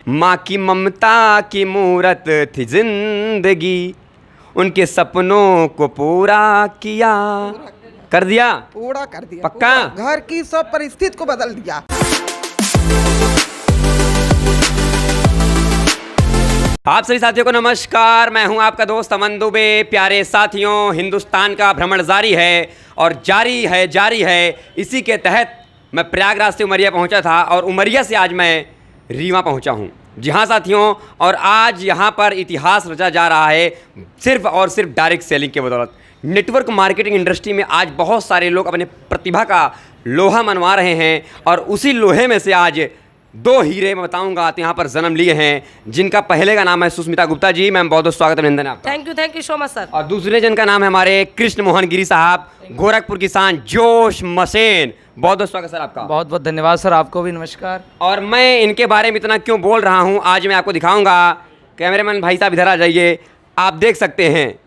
माँ की ममता की मूरत थी जिंदगी, उनके सपनों को पूरा किया। कर दिया, पूरा कर दिया, पक्का? पूरा। घर की सब परिस्थिति को बदल दिया। आप सभी साथियों को नमस्कार। मैं हूं आपका दोस्त अमन दुबे। प्यारे साथियों, हिंदुस्तान का भ्रमण जारी है और जारी है। इसी के तहत मैं प्रयागराज से उमरिया पहुंचा था और उमरिया से आज मैं रीवा पहुंचा हूं। जी हाँ साथियों, और आज यहां पर इतिहास रचा जा रहा है सिर्फ और सिर्फ डायरेक्ट सेलिंग के बदौलत। नेटवर्क मार्केटिंग इंडस्ट्री में आज बहुत सारे लोग अपने प्रतिभा का लोहा मनवा रहे हैं और उसी लोहे में से आज दो हीरे मैं बताऊंगा तो यहाँ पर जन्म लिए हैं, जिनका पहले का नाम है सुष्मिता गुप्ता जी। मैम बहुत बहुत स्वागत अभिनंदन है आपका। Thank you so much sir. और दूसरे जन का नाम है हमारे कृष्ण मोहन गिरी साहब, गोरखपुर किसान जोश मसेन। बहुत बहुत स्वागत सर आपका। बहुत बहुत धन्यवाद सर, आपको भी नमस्कार। और मैं इनके बारे में इतना क्यों बोल रहा हूँ आज मैं आपको दिखाऊंगा। कैमरामैन भाई साहब इधर आ जाइए। आप देख सकते हैं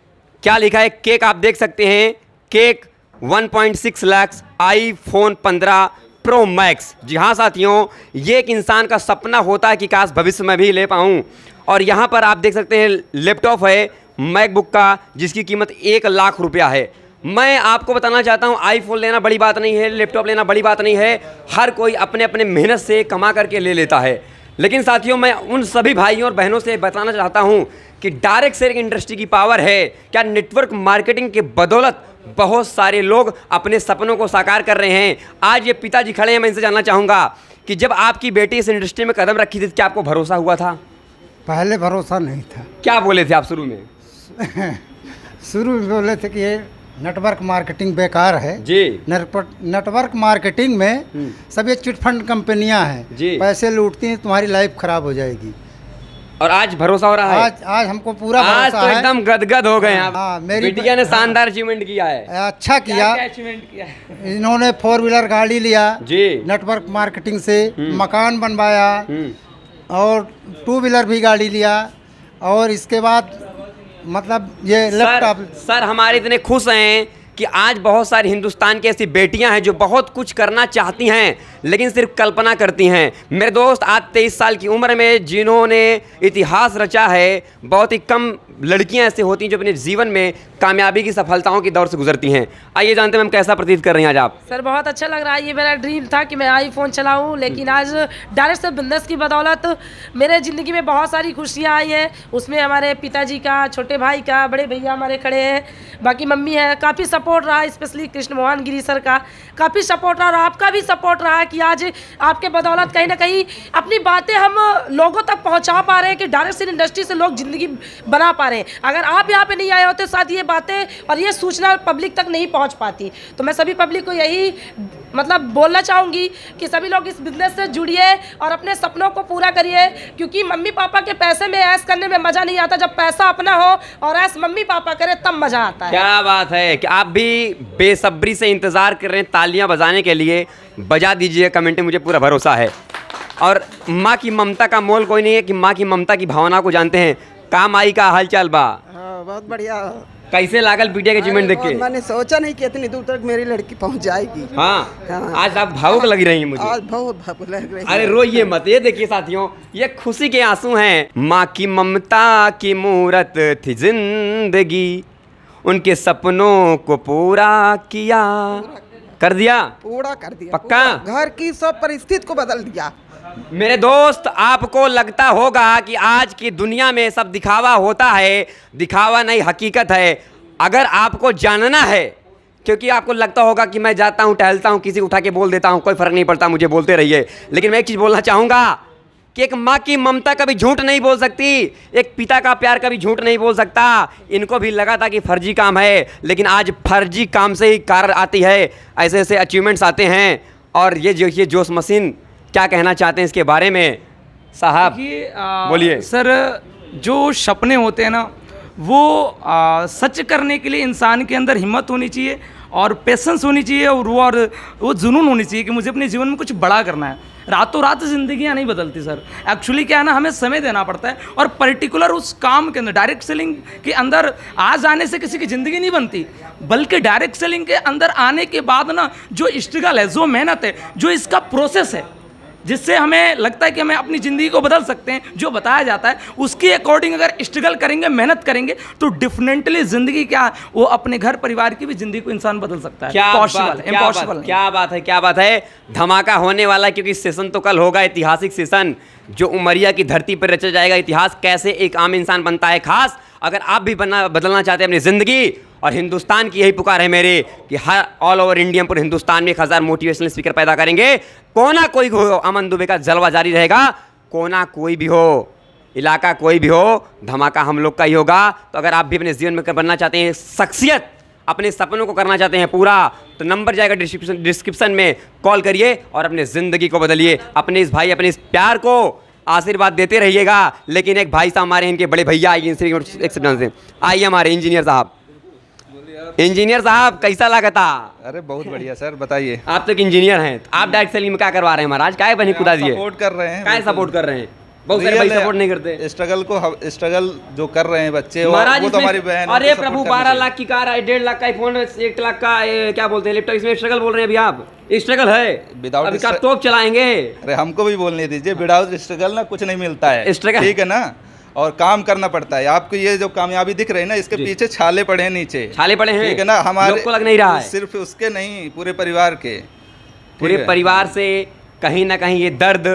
क्या लिखा है, केक आप देख सकते हैं, cake 1.6 lakh iPhone 15 Pro Max. जी हाँ साथियों, ये एक इंसान का सपना होता है कि काश भविष्य में भी ले पाऊँ। और यहाँ पर आप देख सकते हैं लैपटॉप है मैकबुक का, जिसकी कीमत 1 लाख रुपया है। मैं आपको बताना चाहता हूँ आईफोन लेना बड़ी बात नहीं है, लैपटॉप लेना बड़ी बात नहीं है। हर कोई अपने अपने मेहनत से कमा करके ले लेता है। लेकिन साथियों, मैं उन सभी भाइयों और बहनों से बताना चाहता हूँ कि डायरेक्ट सेलिंग इंडस्ट्री की पावर है क्या। नेटवर्क मार्केटिंग के बदौलत बहुत सारे लोग अपने सपनों को साकार कर रहे हैं। आज ये पिताजी खड़े हैं, मैं इनसे जानना चाहूँगा कि जब आपकी बेटी इस इंडस्ट्री में कदम रखी थी क्या आपको भरोसा हुआ था? पहले भरोसा नहीं था। क्या बोले थे आप शुरू में? शुरू में बोले थे कि ये नेटवर्क मार्केटिंग बेकार है जी। नेटवर्क मार्केटिंग में सब ये चिट फंड कंपनियां हैं जी। पैसे लूटती हैं, तुम्हारी लाइफ खराब हो जाएगी। और आज भरोसा हो रहा है? आज हमको पूरा आज भरोसा तो है। एकदम गदगद हो गए आप। हाँ, मेरी बिटिया ने शानदार अचीवमेंट किया है। अच्छा किया। अचीवमेंट किया इन्होंने 4 व्हीलर गाड़ी लिया जी। नेटवर्क मार्केटिंग से, मकान बनवाया और 2 व्हीलर भी गाड़ी लिया। और इसके बाद मतलब ये लैपटॉप। सर हमारे इतने खुश हैं कि आज बहुत सारी हिंदुस्तान की ऐसी बेटियां हैं जो बहुत कुछ करना चाहती हैं लेकिन सिर्फ कल्पना करती हैं। मेरे दोस्त, आज 23 साल की उम्र में जिन्होंने इतिहास रचा है, बहुत ही कम लड़कियां ऐसी होती हैं जो अपने जीवन में कामयाबी की सफलताओं की दौर से गुजरती हैं। आइए जानते हैं मैम कैसा प्रतीत कर रही हैं आज आप? सर बहुत अच्छा लग रहा है। ये मेरा ड्रीम था कि मैं आईफोन चलाऊं, लेकिन आज डायरेक्ट से बिजनेस की बदौलत मेरे ज़िंदगी में बहुत सारी खुशियां आई हैं। उसमें हमारे पिताजी का, छोटे भाई का, बड़े भैया हमारे खड़े हैं, बाकी मम्मी है, काफ़ी सपोर्ट रहा, स्पेशली कृष्ण मोहन गिरी सर का काफ़ी सपोर्ट रहा और आपका भी सपोर्ट रहा कि आज आपके बदौलत कहीं ना कहीं अपनी बातें हम लोगों तक पहुँचा पा रहे हैं कि डायरेक्ट से इंडस्ट्री से लोग ज़िंदगी बना पा रहे हैं। अगर आप यहाँ पे नहीं आए होते साथ ये बातें और ये सूचना पब्लिक तक नहीं पहुँच पाती। तो मैं सभी पब्लिक को यही मतलब बोलना चाहूँगी कि सभी लोग इस बिजनेस से जुड़िए और अपने सपनों को पूरा करिए, क्योंकि मम्मी पापा के पैसे में ऐश करने में मज़ा नहीं आता। जब पैसा अपना हो और ऐश मम्मी पापा करे तब मज़ा आता है। क्या बात है कि आप भी बेसब्री से इंतज़ार कर रहे हैं तालियां बजाने के लिए। बजा दीजिए कमेंट में, मुझे पूरा भरोसा है। और माँ की ममता का मोल कोई नहीं है कि माँ की ममता की भावना को जानते हैं। काम आई का हाल चाल बा? हाँ, बहुत बढ़िया। कैसे लागल बिटिया के अचीवमेंट देख के? मैंने सोचा नहीं कि इतनी दूर तक मेरी लड़की पहुंच जाएगी। हाँ, हाँ। आज आप भावुक लग रही हैं मुझे। आज बहुत भावुक लग रही है। अरे रोइए मत। ये देखिए साथियों, ये खुशी के आंसू हैं। माँ की ममता की मूरत थी जिंदगी, उनके सपनों को पूरा किया। कर दिया, पूरा कर दिया, पक्का? पूरा। घर की सब परिस्थिति को बदल दिया। मेरे दोस्त, आपको लगता होगा कि आज की दुनिया में सब दिखावा होता है, दिखावा नहीं हकीकत है। अगर आपको जानना है, क्योंकि आपको लगता होगा कि मैं जाता हूँ, टहलता हूँ, किसी उठा के बोल देता हूँ, कोई फ़र्क नहीं पड़ता, मुझे बोलते रहिए। लेकिन मैं एक चीज़ बोलना चाहूँगा कि एक माँ की ममता कभी झूठ नहीं बोल सकती, एक पिता का प्यार कभी झूठ नहीं बोल सकता। इनको भी लगा था कि फर्जी काम है, लेकिन आज फर्जी काम से ही कार आती है, ऐसे ऐसे अचीवमेंट्स आते हैं। और ये जोश मशीन क्या कहना चाहते हैं इसके बारे में साहब? बोलिए सर। जो सपने होते हैं ना, वो सच करने के लिए इंसान के अंदर हिम्मत होनी चाहिए और पेशेंस होनी चाहिए और वो जुनून होनी चाहिए कि मुझे अपने जीवन में कुछ बड़ा करना है। रातों रात ज़िंदगियाँ नहीं बदलती सर। एक्चुअली क्या है ना, हमें समय देना पड़ता है और पर्टिकुलर उस काम के अंदर डायरेक्ट सेलिंग के अंदर आ जाने से किसी की ज़िंदगी नहीं बनती, बल्कि डायरेक्ट सेलिंग के अंदर आने के बाद ना जो स्ट्रगल है, जो मेहनत है, जो इसका प्रोसेस है, जिससे हमें लगता है कि हमें अपनी ज़िंदगी को बदल सकते हैं, जो बताया जाता है उसके अकॉर्डिंग अगर स्ट्रगल करेंगे, मेहनत करेंगे तो डिफिनेटली ज़िंदगी क्या, वो अपने घर परिवार की भी ज़िंदगी को इंसान बदल सकता है। क्या पॉसिबल बात, है, क्या इम्पॉसिबल बात, नहीं। क्या बात है, क्या बात है। धमाका होने वाला है, क्योंकि सेशन तो कल होगा, ऐतिहासिक सेशन जो उमरिया की धरती पर रचा जाएगा। इतिहास कैसे एक आम इंसान बनता है। खास अगर आप भी बदलना चाहते हैं अपनी ज़िंदगी, और हिंदुस्तान की यही पुकार है मेरे कि हर ऑल ओवर इंडिया पूरे हिंदुस्तान में 1000 मोटिवेशनल स्पीकर पैदा करेंगे। कोना कोई हो, अमन दुबे का जलवा जारी रहेगा। कोना कोई भी हो, इलाका कोई भी हो, धमाका हम लोग का ही होगा। तो अगर आप भी अपने जीवन में बनना चाहते हैं शख्सियत, अपने सपनों को करना चाहते हैं पूरा, तो नंबर जाएगा डिस्क्रिप्शन में, कॉल करिए और अपने ज़िंदगी को बदलिए। अपने इस भाई, अपने इस प्यार को आशीर्वाद देते रहिएगा। लेकिन एक भाई साहब हमारे, इनके बड़े भैया आइए से, आइए हमारे इंजीनियर साहब। इंजीनियर साहब कैसा लगा था? अरे बहुत बढ़िया सर, बताइए। आप तो एक इंजीनियर हैं, तो आप डायरेक्ट सेलिंग में क्या करवा रहे हैं महाराज? काय बने खुदा दिए, सपोर्ट कर रहे हैं। काय सपोर्ट कर रहे हैं? बहुत सारे भाई सपोर्ट नहीं करते। स्ट्रगल जो कर रहे हैं बच्चे, महाराज वो तो हमारी बहन। अरे प्रभु, 12 लाख की कार है, 1.5 लाख का आईफोन, 1 लाख का क्या बोलते हैं लैपटॉप, इसमें स्ट्रगल बोल रहे हैं अभी आप? स्ट्रगल है, Without अभी आप तोप चलाएंगे। अरे हमको भी बोलने दीजिए, विदाउट स्ट्रगल ना कुछ नहीं मिलता है। Struggle- ठीक है ना, और काम करना पड़ता है। आपको ये जो कामयाबी दिख रही है ना, इसके पीछे छाले पड़े हैं नीचे, छाले पड़े हैं, ठीक है ना। हमारे लोग को लग नहीं रहा है, सिर्फ उसके नहीं, पूरे परिवार के, पूरे परिवार से कहीं ना कहीं ये दर्द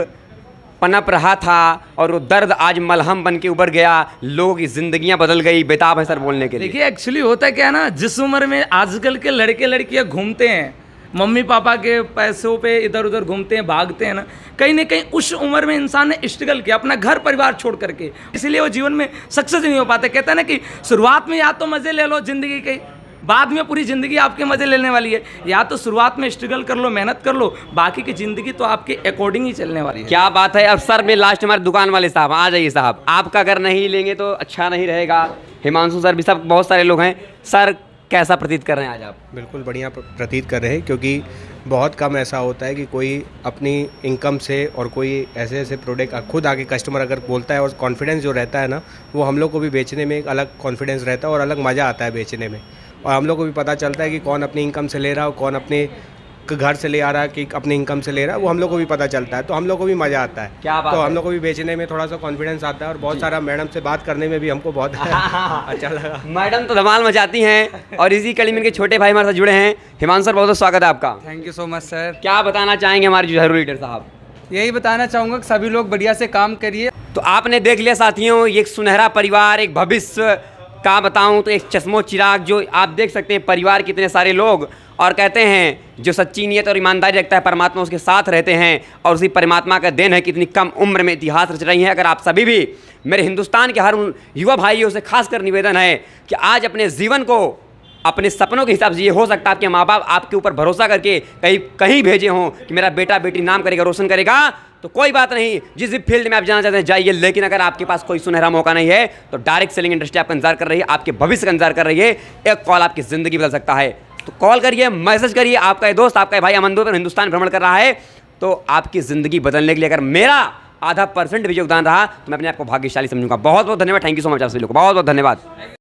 पनप रहा था, और वो दर्द आज मलहम बन के उभर गया। लोगों की जिंदगियां बदल गई। बेताब है सर बोलने के लिए। देखिए एक्चुअली होता क्या है ना, जिस उम्र में आजकल के लड़के लड़कियां घूमते हैं, मम्मी पापा के पैसों पे इधर उधर घूमते हैं, भागते हैं ना कहीं उस उम्र में इंसान ने स्ट्रगल किया अपना घर परिवार छोड़ करके, इसलिए वो जीवन में सक्सेस नहीं हो पाते। कहता है ना कि शुरुआत में या तो मज़े ले लो ज़िंदगी के, बाद में पूरी ज़िंदगी आपके मज़े लेने वाली है। या तो शुरुआत में स्ट्रगल कर लो, मेहनत कर लो, बाकी की ज़िंदगी तो आपके अकॉर्डिंग ही चलने वाली है। क्या बात है। अब सर में लास्ट हमारे दुकान वाले साहब आ जाइए साहब, आपका अगर नहीं लेंगे तो अच्छा नहीं रहेगा। हिमांशु सर भी, सब बहुत सारे लोग हैं। सर कैसा प्रतीत कर रहे हैं आज आप? बिल्कुल बढ़िया प्रतीत कर रहे हैं, क्योंकि बहुत कम ऐसा होता है कि कोई अपनी इनकम से और कोई ऐसे ऐसे प्रोडक्ट खुद आके कस्टमर अगर बोलता है, और कॉन्फिडेंस जो रहता है ना, वो हम लोग को भी बेचने में एक अलग कॉन्फिडेंस रहता है और अलग मज़ा आता है बेचने में। और हम लोग को भी पता चलता है कि कौन अपनी इनकम से ले रहा है, कौन अपने घर से ले आ रहा है, कि अपनी इनकम से ले रहा है, वो हम लोग को भी पता चलता है। तो हम लोग को भी मज़ा आता है। क्या बात तो है। हम लोग को भी बेचने में थोड़ा सा कॉन्फिडेंस आता है, और बहुत सारा मैडम से बात करने में भी हमको बहुत अच्छा लगा। मैडम तो धमाल मचाती हैं, और इसी कड़ी में इनके छोटे भाई हमारे साथ जुड़े हैं। हिमांशु सर, बहुत बहुत स्वागत है आपका। Thank you so much sir. क्या बताना चाहेंगे हमारे जो लीडर साहब? यही बताना चाहूँगा कि सभी लोग बढ़िया से काम करिए। तो आपने देख लिया साथियों, ये एक सुनहरा परिवार, एक भविष्य का बताऊं तो एक चश्मो चिराग, जो आप देख सकते हैं परिवार के इतने सारे लोग, और कहते हैं जो सच्ची नीयत और ईमानदारी रखता है परमात्मा उसके साथ रहते हैं। और उसी परमात्मा का देन है कि इतनी कम उम्र में इतिहास रच रही है। अगर आप सभी भी, मेरे हिंदुस्तान के हर उन युवा भाइयों से खासकर निवेदन है कि आज अपने जीवन को अपने सपनों के हिसाब से, ये हो सकता है आपके माँ बाप आपके ऊपर भरोसा करके कहीं भेजे हों कि मेरा बेटा बेटी नाम करेगा, रोशन करेगा, तो कोई बात नहीं, जिस भी फील्ड में आप जाना चाहते हैं जाइए। लेकिन अगर आपके पास कोई सुनहरा मौका नहीं है तो डायरेक्ट सेलिंग इंडस्ट्री आपका इंतजार कर रही है, आपके भविष्य का इंतजार कर रही है। एक कॉल आपकी ज़िंदगी बदल सकता है। तो कॉल करिए, मैसेज करिए। आपका ये दोस्त, आपका ये भाई अमन दुबे हिंदुस्तान भ्रमण कर रहा है, तो आपकी ज़िंदगी बदलने के लिए अगर मेरा आधा % भी योगदान रहा तो मैं अपने आप को भाग्यशाली समझूंगा। बहुत बहुत धन्यवाद। थैंक यू सो मच आप सभी लोगों को, बहुत बहुत धन्यवाद।